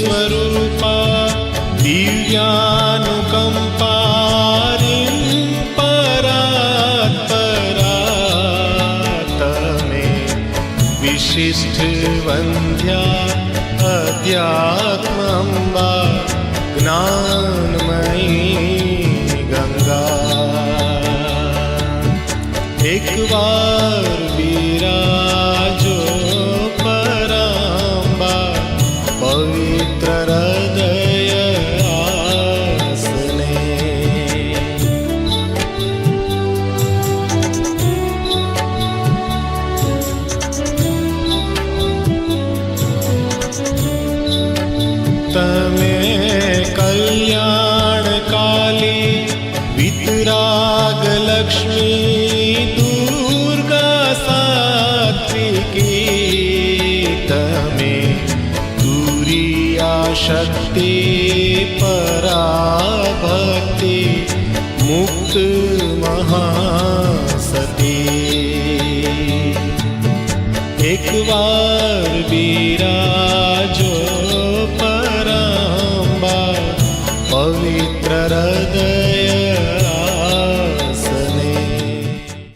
स्वरूपा दिव्यानुकंपारिं परात्परा तमे विशिष्ट वंद्या अध्यात्मंबा ज्ञानमयी गंगा। एक बार विराजो परांबा पवित्र हृदय आसने। तमे कल्याणकाली वितराग लक्ष्मी दुर्गा सात्विकी तमे तुरिया शक्ति पराभक्ति मुक्त महासती। एक बार विराजो परांबा पवित्र हृदय